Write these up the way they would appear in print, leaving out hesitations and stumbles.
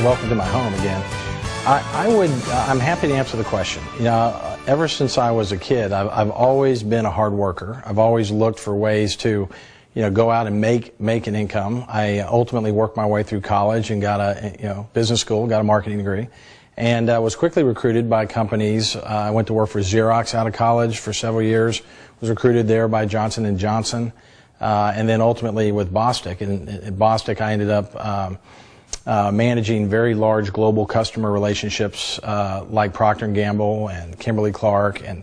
Welcome to my home again. I'm happy to answer the question. Ever since I was a kid, I've always been a hard worker. I've always looked for ways to, go out and make an income. I ultimately worked my way through college and got a, business school, got a marketing degree, and was quickly recruited by companies. I went to work for Xerox out of college for several years. Was recruited there by Johnson & Johnson, and then ultimately with Bostic. And at Bostic, I ended up managing very large global customer relationships like Procter & Gamble and Kimberly-Clark, and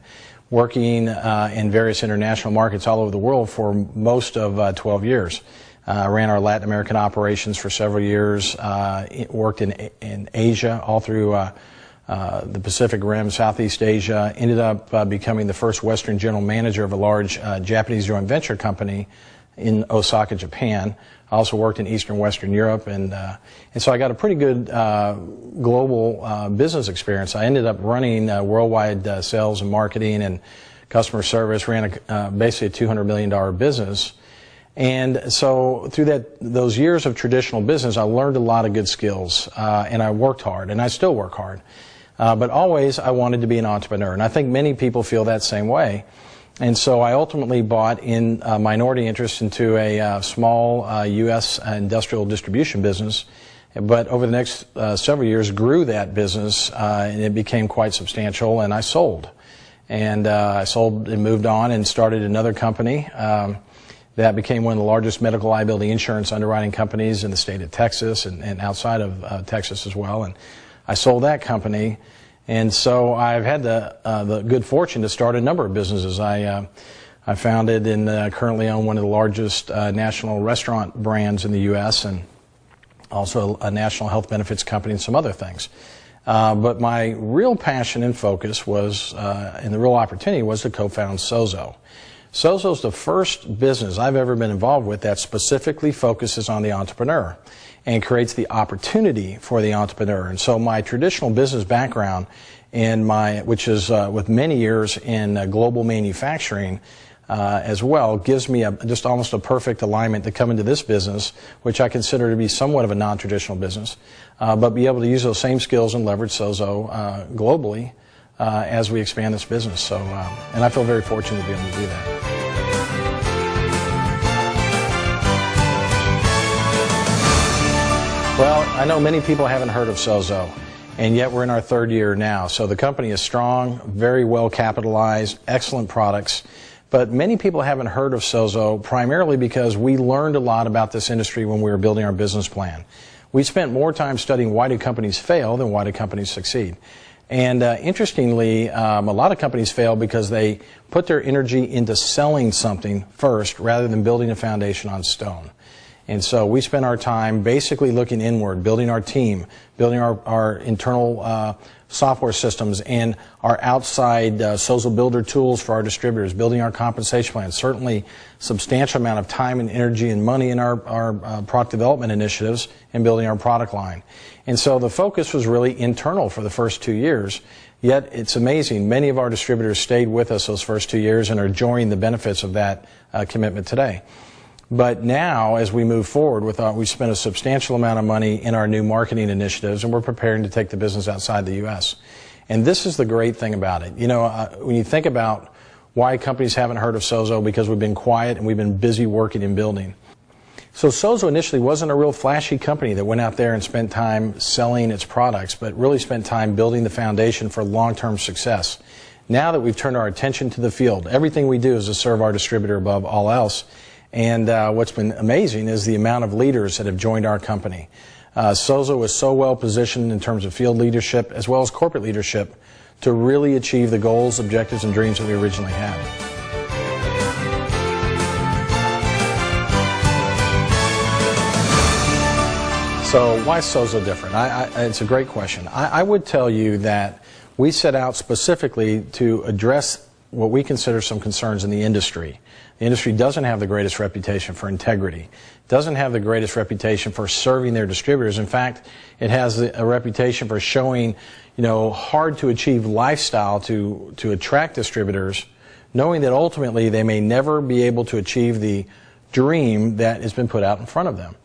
working in various international markets all over the world for most of 12 years. I ran our Latin American operations for several years, worked in Asia, all through the Pacific Rim, Southeast Asia, ended up becoming the first Western general manager of a large Japanese joint venture company in Osaka, Japan. I also worked in Eastern Western Europe, and so I got a pretty good global business experience. I ended up running worldwide sales and marketing and customer service, ran basically a $200 million business. And so through those years of traditional business, I learned a lot of good skills, and I worked hard, and I still work hard. But always I wanted to be an entrepreneur, and I think many people feel that same way. And so I ultimately bought in a minority interest into a small U.S. industrial distribution business, but over the next several years grew that business, and it became quite substantial, and I sold. And I sold and moved on and started another company that became one of the largest medical liability insurance underwriting companies in the state of Texas and outside of Texas as well. And I sold that company. And so I've had the good fortune to start a number of businesses. I founded and currently own one of the largest national restaurant brands in the U.S. and also a national health benefits company and some other things. But my real passion and focus was, and the real opportunity was to co-found Sozo. Sozo is the first business I've ever been involved with that specifically focuses on the entrepreneur and creates the opportunity for the entrepreneur. And so my traditional business background, which is with many years in global manufacturing as well, gives me just almost a perfect alignment to come into this business, which I consider to be somewhat of a non-traditional business, but be able to use those same skills and leverage Sozo globally as we expand this business. So, and I feel very fortunate to be able to do that. Well, I know many people haven't heard of Sozo, and yet we're in our third year now. So the company is strong, very well capitalized, excellent products. But many people haven't heard of Sozo primarily because we learned a lot about this industry when we were building our business plan. We spent more time studying why do companies fail than why do companies succeed. And interestingly, a lot of companies fail because they put their energy into selling something first rather than building a foundation on stone. And so we spent our time basically looking inward, building our team, building our internal software systems and our outside Sozo Builder tools for our distributors, building our compensation plans, certainly substantial amount of time and energy and money in our product development initiatives and building our product line. And so the focus was really internal for the first 2 years, yet it's amazing. Many of our distributors stayed with us those first 2 years and are enjoying the benefits of that commitment today. But now, as we move forward, we spent a substantial amount of money in our new marketing initiatives, and we're preparing to take the business outside the U.S. And this is the great thing about it. When you think about why companies haven't heard of Sozo, because we've been quiet and we've been busy working and building. So Sozo initially wasn't a real flashy company that went out there and spent time selling its products, but really spent time building the foundation for long-term success. Now that we've turned our attention to the field, everything we do is to serve our distributor above all else. And what's been amazing is the amount of leaders that have joined our company. Sozo is so well positioned in terms of field leadership as well as corporate leadership to really achieve the goals, objectives, and dreams that we originally had. So why is Sozo different? It's a great question. I would tell you that we set out specifically to address what we consider some concerns in the industry. The industry doesn't have the greatest reputation for integrity, doesn't have the greatest reputation for serving their distributors. In fact, it has a reputation for showing, hard to achieve lifestyle to attract distributors, knowing that ultimately they may never be able to achieve the dream that has been put out in front of them.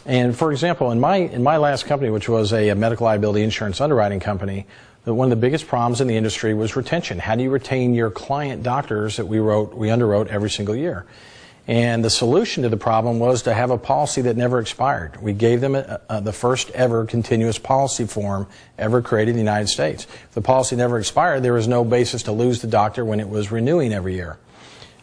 And for example, in my last company, which was a medical liability insurance underwriting company, one of the biggest problems in the industry was retention. How do you retain your client doctors that we underwrote every single year? And the solution to the problem was to have a policy that never expired. We gave them the first ever continuous policy form ever created in the United States. If the policy never expired, there was no basis to lose the doctor when it was renewing every year.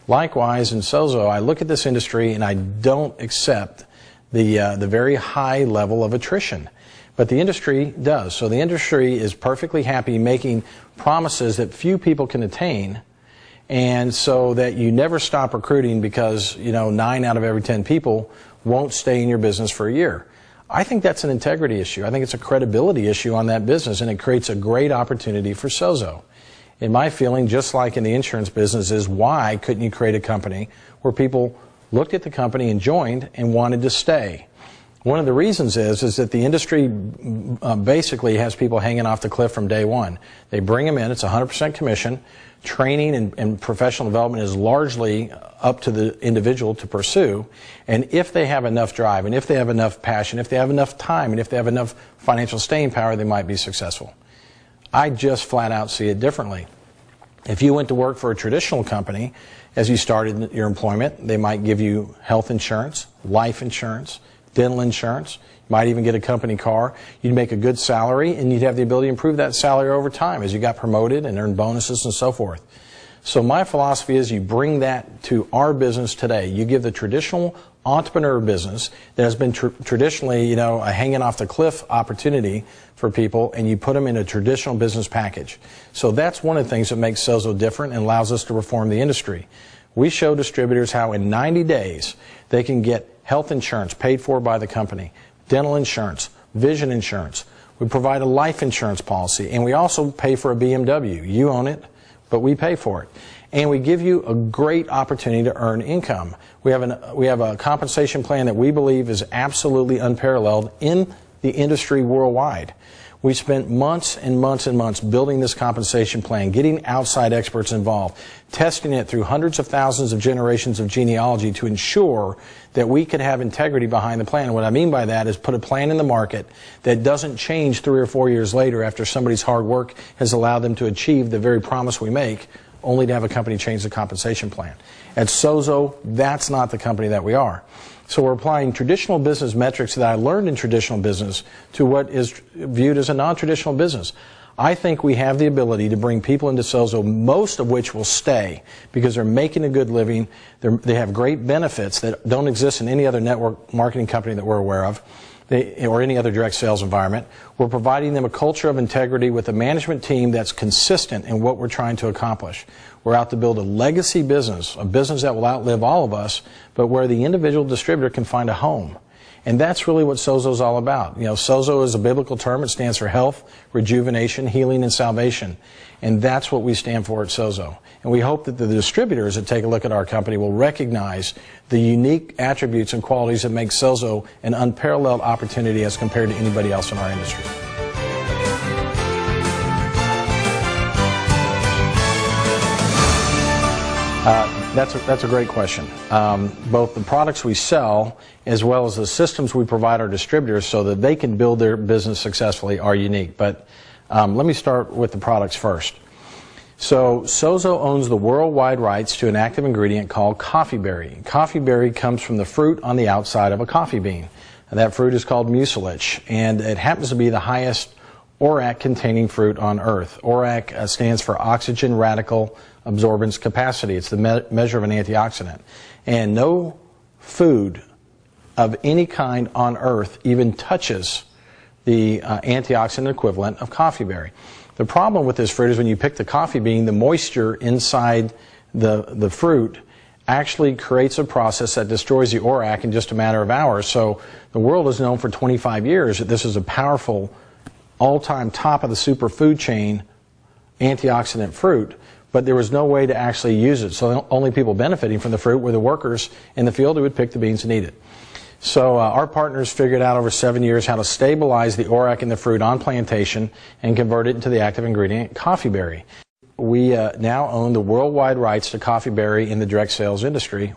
Likewise, in Sozo, I look at this industry and I don't accept the very high level of attrition. But the industry does. So the industry is perfectly happy making promises that few people can attain, and so that you never stop recruiting because 9 out of every 10 people won't stay in your business for a year. I think that's an integrity issue. I think it's a credibility issue on that business, and it creates a great opportunity for Sozo. In my feeling, just like in the insurance business, is why couldn't you create a company where people looked at the company and joined and wanted to stay? One of the reasons is that the industry basically has people hanging off the cliff from day one. They bring them in, it's 100% commission. Training and professional development is largely up to the individual to pursue. And if they have enough drive, and if they have enough passion, if they have enough time, and if they have enough financial staying power, they might be successful. I just flat out see it differently. If you went to work for a traditional company, as you started your employment, they might give you health insurance, life insurance, dental insurance. You might even get a company car. You'd make a good salary, and you'd have the ability to improve that salary over time as you got promoted and earned bonuses and so forth. So my philosophy is you bring that to our business today. You give the traditional entrepreneur business that has been traditionally, a hanging off the cliff opportunity for people, and you put them in a traditional business package. So that's one of the things that makes Sozo different and allows us to reform the industry. We show distributors how in 90 days they can get health insurance paid for by the company, dental insurance, vision insurance. We provide a life insurance policy, and we also pay for a BMW. You own it, but we pay for it. And we give you a great opportunity to earn income. We have a compensation plan that we believe is absolutely unparalleled in the industry worldwide. We spent months and months and months building this compensation plan, getting outside experts involved, testing it through hundreds of thousands of generations of genealogy to ensure that we could have integrity behind the plan. And what I mean by that is put a plan in the market that doesn't change 3 or 4 years later after somebody's hard work has allowed them to achieve the very promise we make, only to have a company change the compensation plan. At Sozo, that's not the company that we are. So we're applying traditional business metrics that I learned in traditional business to what is viewed as a non-traditional business. I think we have the ability to bring people into Sozo, most of which will stay because they're making a good living. They have great benefits that don't exist in any other network marketing company that we're aware of, or any other direct sales environment. We're providing them a culture of integrity with a management team that's consistent in what we're trying to accomplish. We're out to build a legacy business, a business that will outlive all of us, but where the individual distributor can find a home. And that's really what Sozo is all about. Sozo is a biblical term. It stands for health, rejuvenation, healing, and salvation. And that's what we stand for at Sozo. And we hope that the distributors that take a look at our company will recognize the unique attributes and qualities that make Sozo an unparalleled opportunity as compared to anybody else in our industry. That's a great question. Both the products we sell as well as the systems we provide our distributors so that they can build their business successfully are unique. But let me start with the products first. So Sozo owns the worldwide rights to an active ingredient called coffee berry. Coffee berry comes from the fruit on the outside of a coffee bean. And that fruit is called mucilage, and it happens to be the highest ORAC containing fruit on earth. ORAC stands for oxygen radical absorbance capacity. It's the measure of an antioxidant. And no food of any kind on earth even touches the antioxidant equivalent of coffee berry. The problem with this fruit is when you pick the coffee bean, the moisture inside the fruit actually creates a process that destroys the ORAC in just a matter of hours. So the world has known for 25 years that this is a powerful, all-time top of the superfood chain antioxidant fruit, but there was no way to actually use it. So the only people benefiting from the fruit were the workers in the field who would pick the beans and eat it. So our partners figured out over 7 years how to stabilize the ORAC in the fruit on plantation and convert it into the active ingredient, coffee berry. We now own the worldwide rights to coffee berry in the direct sales industry.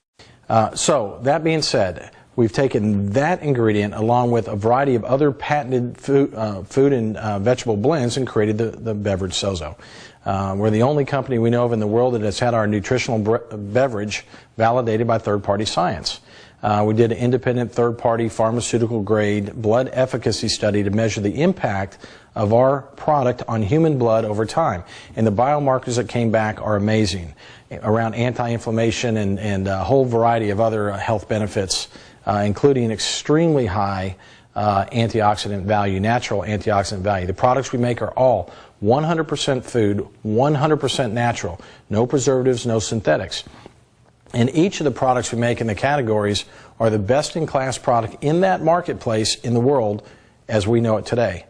So that being said, We've taken that ingredient along with a variety of other patented food and vegetable blends and created the beverage Sozo. We're the only company we know of in the world that has had our nutritional beverage validated by third-party science. We did an independent third-party pharmaceutical-grade blood efficacy study to measure the impact of our product on human blood over time. And the biomarkers that came back are amazing around anti-inflammation and a whole variety of other health benefits, including extremely high antioxidant value, natural antioxidant value. The products we make are all 100% food, 100% natural, no preservatives, no synthetics. And each of the products we make in the categories are the best-in-class product in that marketplace in the world as we know it today.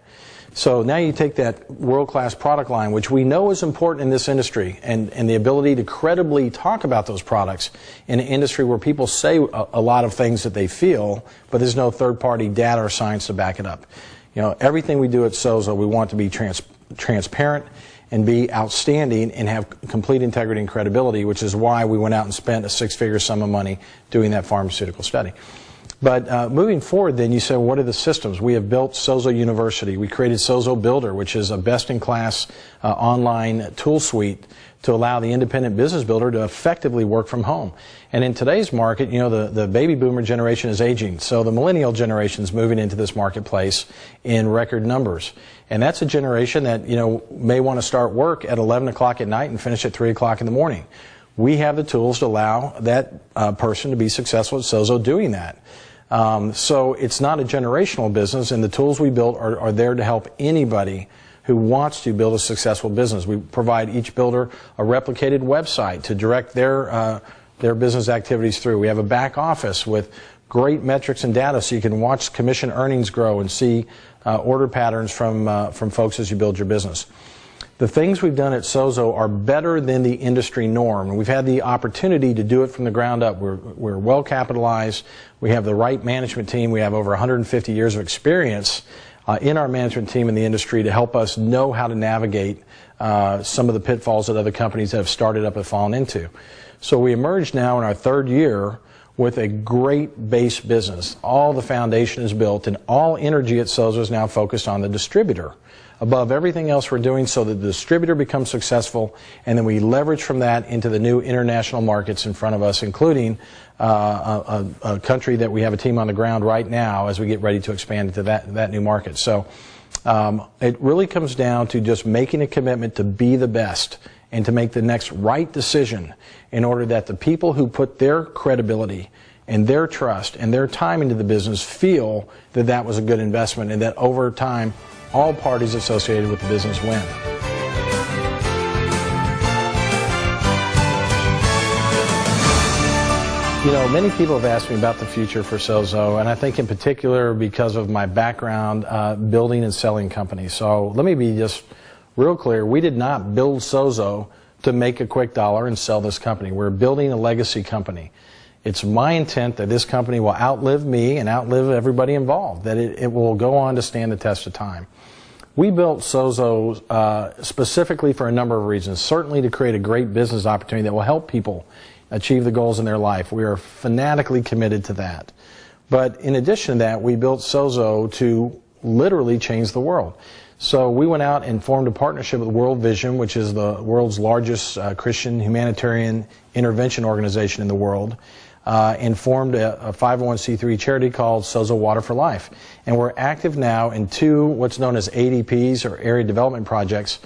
So now you take that world-class product line, which we know is important in this industry, and the ability to credibly talk about those products in an industry where people say a lot of things that they feel, but there's no third-party data or science to back it up. You know, everything we do at Sozo, we want to be transparent and be outstanding and have complete integrity and credibility, which is why we went out and spent a six-figure sum of money doing that pharmaceutical study. But moving forward then, you say, well, what are the systems? We have built Sozo University. We created Sozo Builder, which is a best-in-class online tool suite to allow the independent business builder to effectively work from home. And in today's market, you know, the baby boomer generation is aging, so the millennial generation is moving into this marketplace in record numbers. And that's a generation that, you know, may want to start work at 11 o'clock at night and finish at 3 o'clock in the morning. We have the tools to allow that person to be successful at Sozo doing that. So it's not a generational business, and the tools we built are there to help anybody who wants to build a successful business. We provide each builder a replicated website to direct their business activities through. We have a back office with great metrics and data so you can watch commission earnings grow and see order patterns from folks as you build your business. The things we've done at Sozo are better than the industry norm, and we've had the opportunity to do it from the ground up. We're well capitalized. We have the right management team. We have over 150 years of experience in our management team in the industry to help us know how to navigate some of the pitfalls that other companies that have started up have fallen into. So we emerge now in our third year with a great base business. All the foundation is built, and all energy at Sozo is now focused on the distributor above everything else we're doing, so that the distributor becomes successful, and then we leverage from that into the new international markets in front of us, including a country that we have a team on the ground right now as we get ready to expand into that new market. So it really comes down to just making a commitment to be the best and to make the next right decision in order that the people who put their credibility and their trust and their time into the business feel that that was a good investment, and that over time all parties associated with the business win. You know, many people have asked me about the future for Sozo, and I think in particular because of my background building and selling companies. So let me be just real clear. We did not build Sozo to make a quick dollar and sell this company. We're building a legacy company. It's my intent that this company will outlive me and outlive everybody involved, that it will go on to stand the test of time. We built Sozo specifically for a number of reasons. Certainly to create a great business opportunity that will help people achieve the goals in their life. We are fanatically committed to that. But in addition to that, we built Sozo to literally change the world. So we went out and formed a partnership with World Vision, which is the world's largest Christian humanitarian intervention organization in the world, and formed a 501c3 charity called Sozo Water for Life. And we're active now in two what's known as ADPs, or Area Development Projects,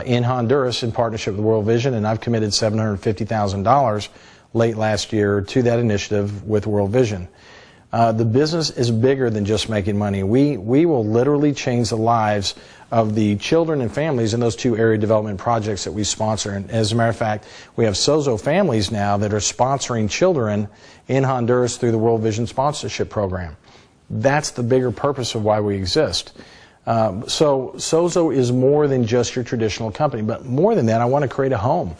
in Honduras in partnership with World Vision, and I've committed $750,000 late last year to that initiative with World Vision. The business is bigger than just making money. We will literally change the lives of the children and families in those two area development projects that we sponsor. And as a matter of fact, we have Sozo families now that are sponsoring children in Honduras through the World Vision sponsorship program. That's the bigger purpose of why we exist. So Sozo is more than just your traditional company, but more than that, I want to create a home.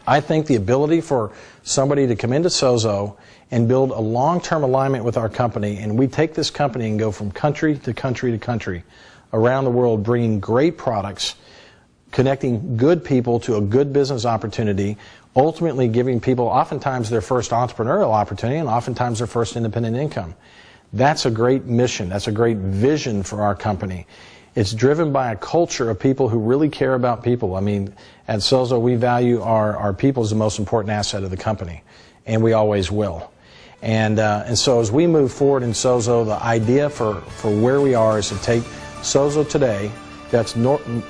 I think the ability for somebody to come into Sozo and build a long-term alignment with our company, and we take this company and go from country to country to country around the world, bringing great products, connecting good people to a good business opportunity, ultimately giving people oftentimes their first entrepreneurial opportunity and oftentimes their first independent income. That's a great mission. That's a great vision for our company. It's driven by a culture of people who really care about people. I mean, at Sozo, we value our people as the most important asset of the company, and we always will. And so as we move forward in Sozo, the idea for where we are is to take Sozo today, that's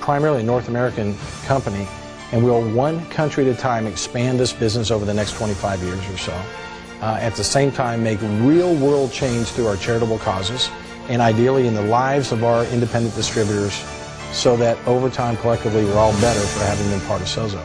primarily a North American company, and we'll one country at a time expand this business over the next 25 years or so. At the same time, make real world change through our charitable causes, and ideally in the lives of our independent distributors, so that over time collectively we're all better for having been part of Sozo.